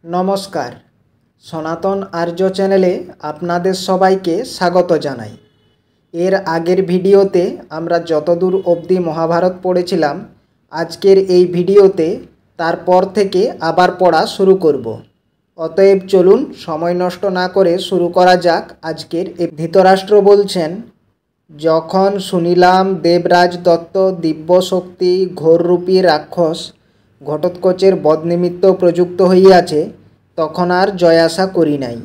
নমস্কার, সনাতন আর্য চ্যানেলে আপনাদের সবাইকে স্বাগত জানাই। এর আগের ভিডিওতে আমরা যতদূর অবধি মহাভারত পড়েছিলাম, আজকের এই ভিডিওতে তারপর থেকে আবার পড়া শুরু করব। অতএব চলুন সময় নষ্ট না করে শুরু করা যাক আজকের। ধৃতরাষ্ট্র বলছেন, যখন শুনিলাম দেবরাজ দত্ত দিব্য শক্তি ঘোররূপী রাক্ষস ঘটোৎকচের বধনিমিত্ত প্রযুক্ত হইয়াছে, তখন আর জয়াশা করি নাই।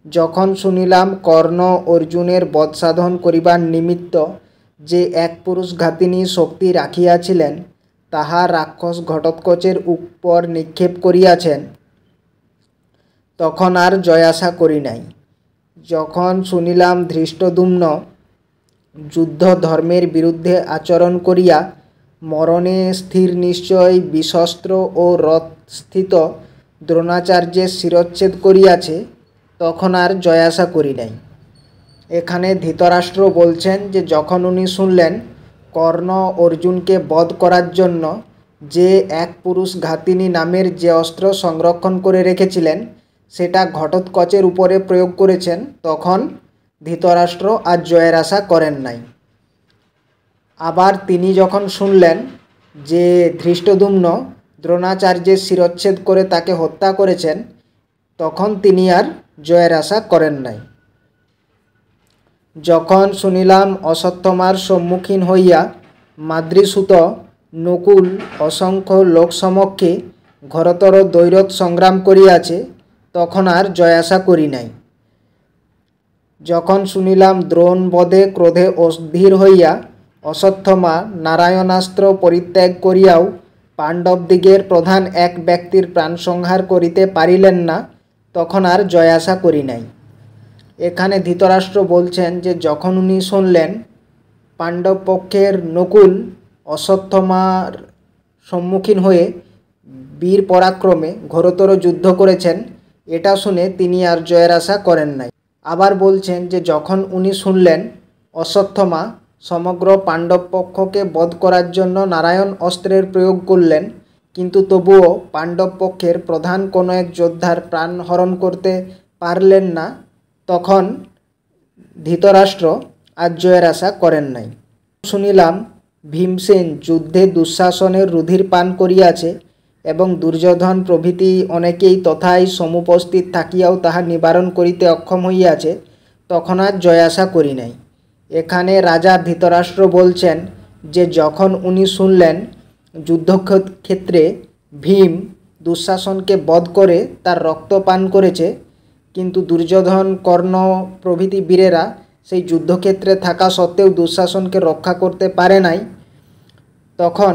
যখন শুনিলাম কর্ণ অর্জুনের বধ সাধন করিবার নিমিত্ত যে এক পুরুষঘাতিনী শক্তি রাখিয়াছিলেন, তাহা রাক্ষস ঘটোৎকচের উপর নিক্ষেপ করিয়াছেন, তখন আর জয়াশা করি নাই। যখন শুনিলাম ধৃষ্টদ্যুম্ন যুদ্ধ ধর্মের বিরুদ্ধে আচরণ করিয়া মরণে স্থির নিশ্চয় বিশস্ত্র ও রথস্থিত দ্রোণাচার্যের শিরচ্ছেদ করিয়াছে, তখন আর জয়াশা করি নাই। এখানে ধৃতরাষ্ট্র বলছেন যে যখন উনি শুনলেন কর্ণ অর্জুনকে বধ করার জন্য যে এক পুরুষ ঘাতিনী নামের যে অস্ত্র সংরক্ষণ করে রেখেছিলেন সেটা ঘটোৎকচের উপরে প্রয়োগ করেছেন, তখন ধৃতরাষ্ট্র আর জয়ের আশা করেন নাই। আবার তিনি যখন শুনলেন যে ধৃষ্টদ্যুম্ন দ্রোণাচার্যের শিরচ্ছেদ করে তাকে হত্যা করেছেন, তখন তিনি আর জয়ের আশা করেন নাই। যখন শুনিলাম অশ্বত্থমার সম্মুখীন হইয়া মাদ্রীসূত নকুল অসংখ্য লোকসমক্ষে ঘোরতর দ্বৈরথ সংগ্রাম করিয়াছে, তখন আর জয়াশা করি নাই। যখন শুনিলাম দ্রোণ বধে ক্রোধে অধীর হইয়া অশ্বত্থমা নারায়ণাস্ত্র পরিত্যাগ করিয়াও পাণ্ডবদিগের প্রধান এক ব্যক্তির প্রাণসংহার করিতে পারিলেন না, তখন আর জয়াশা করি নাই। এখানে ধৃতরাষ্ট্র বলছেন যে যখন উনি শুনলেন পাণ্ডব পক্ষের নকুল অশ্বত্থমার সম্মুখীন হয়ে বীর পরাক্রমে ঘোরতর যুদ্ধ করেছেন, এটা শুনে তিনি আর জয়ের আশা করেন নাই। আবার বলছেন যে যখন উনি শুনলেন অশ্বত্থমা সমগ্র পাণ্ডব পক্ষকে বধ করার জন্য নারায়ণ অস্ত্রের প্রয়োগ করলেন, কিন্তু তবুও পাণ্ডব পক্ষের প্রধান কোনো এক যোদ্ধার প্রাণ হরণ করতে পারলেন না, তখন ধৃতরাষ্ট্র আর জয়ের আশা করেন নাই। শুনিলাম ভীমসেন যুদ্ধে দুঃশাসনের রুধির পান করিয়াছে এবং দুর্যোধন প্রভৃতি অনেকেই তথায় সমুপস্থিত থাকিয়াও তাহা নিবারণ করিতে অক্ষম হইয়াছে, তখন আর জয়াশা করি নাই। এখানে রাজা ধৃতরাষ্ট্র বলছেন যে যখন উনি শুনলেন যুদ্ধক্ষেত্রে ভীম দুঃশাসনকে বধ করে তার রক্ত পান করেছে, কিন্তু দুর্যোধন কর্ণ প্রভৃতি বীরেরা সেই যুদ্ধক্ষেত্রে থাকা সত্ত্বেও দুঃশাসনকে রক্ষা করতে পারে নাই, তখন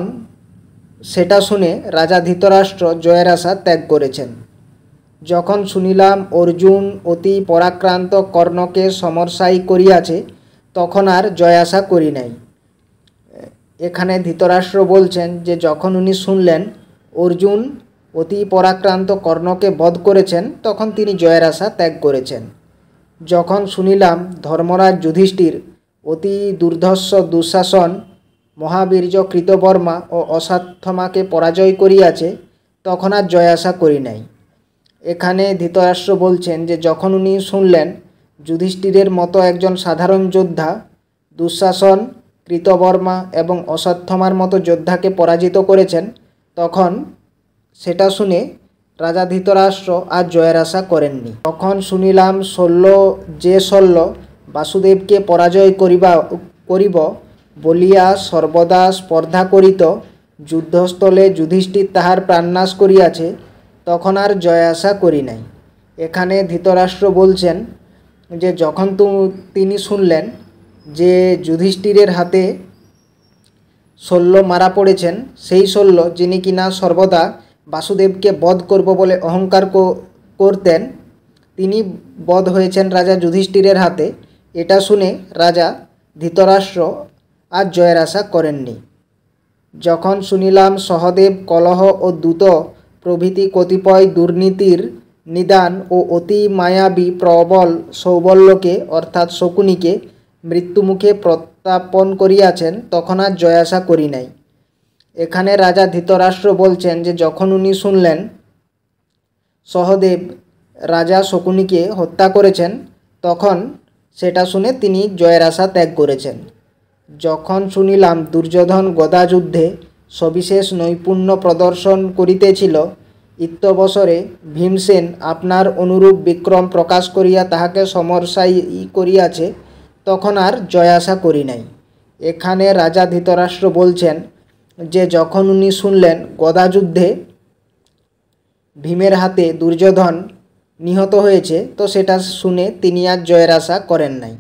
সেটা শুনে রাজা ধৃতরাষ্ট্র জয়ের আশা ত্যাগ করেছেন। যখন শুনিলাম অর্জুন অতি পরাক্রান্ত কর্ণকে সমরসায়ী করিয়াছে, তখন আর জয়াশা করি নাই। এখানে ধৃতরাষ্ট্র বলছেন যে যখন উনি শুনলেন অর্জুন অতি পরাক্রান্ত কর্ণকে বধ করেছেন, তখন তিনি জয়ের আশা ত্যাগ করেছেন। যখন শুনিলাম ধর্মরাজ যুধিষ্ঠির অতি দুর্ধর্ষ দুঃশাসন মহাবীর্য কৃতবর্মা ও অশ্বত্থমাকে পরাজয় করিয়াছে, তখন আর জয়াশা করি নাই। এখানে ধৃতরাষ্ট্র বলছেন যে যখন উনি শুনলেন যুধিষ্ঠিরের মতো একজন সাধারণ যোদ্ধা দুঃশাসন কৃতবর্মা এবং অশ্বত্থমার মতো যোদ্ধাকে পরাজিত করেছেন, তখন সেটা শুনে রাজা ধৃতরাষ্ট্র আর জয়ের আশা করেননি। তখন শুনিলাম শল্য বাসুদেবকে পরাজয় করিব বলিয়া সর্বদা স্পর্ধা করিত যুদ্ধস্থলে যুধিষ্ঠির তাহার প্রাণনাশ করিয়াছে, তখন আর জয়াশা করি নাই। এখানে ধৃতরাষ্ট্র বলছেন যে যখন তিনি শুনলেন যে যুধিষ্ঠিরের হাতে শল্য মারা পড়েছেন, সেই শল্য যিনি কিনা সর্বদা বাসুদেবকে বধ করব বলে অহংকার করতেন, তিনি বধ হয়েছেন রাজা যুধিষ্ঠিরের হাতে, এটা শুনে রাজা ধৃতরাষ্ট্র আর জয়ের আশা করেননি। যখন শুনিলাম সহদেব কলহ ও দ্যুত প্রভৃতি কতিপয় দুর্নীতির নিদান ও অতি মায়াবী প্রবল সৌবল্যকে অর্থাৎ শকুনিকে মৃত্যুমুখে প্রত্যাপন করিয়াছেন, তখন আর জয়াশা করি নাই। এখানে রাজা ধৃতরাষ্ট্র বলছেন যে যখন উনি শুনলেন সহদেব রাজা শকুনিকে হত্যা করেছেন, তখন সেটা শুনে তিনি জয়ের আশা ত্যাগ করেছেন। যখন শুনিলাম দুর্যোধন গদাযুদ্ধে সবিশেষ নৈপুণ্য প্রদর্শন করিতেছিল, ইত্যবসরে ভীমসেন আপনার অনুরূপ বিক্রম প্রকাশ করিয়া তাহাকে সমরসায়ী করিয়াছে, তখন আর জয় আশা করি নাই। এখানে রাজা ধৃতরাষ্ট্র বলছেন যে যখন উনি শুনলেন গদাযুদ্ধে ভীমের হাতে দুর্যোধন নিহত হয়েছে, তো সেটা শুনে তিনি আর জয়ের আশা করেন নাই।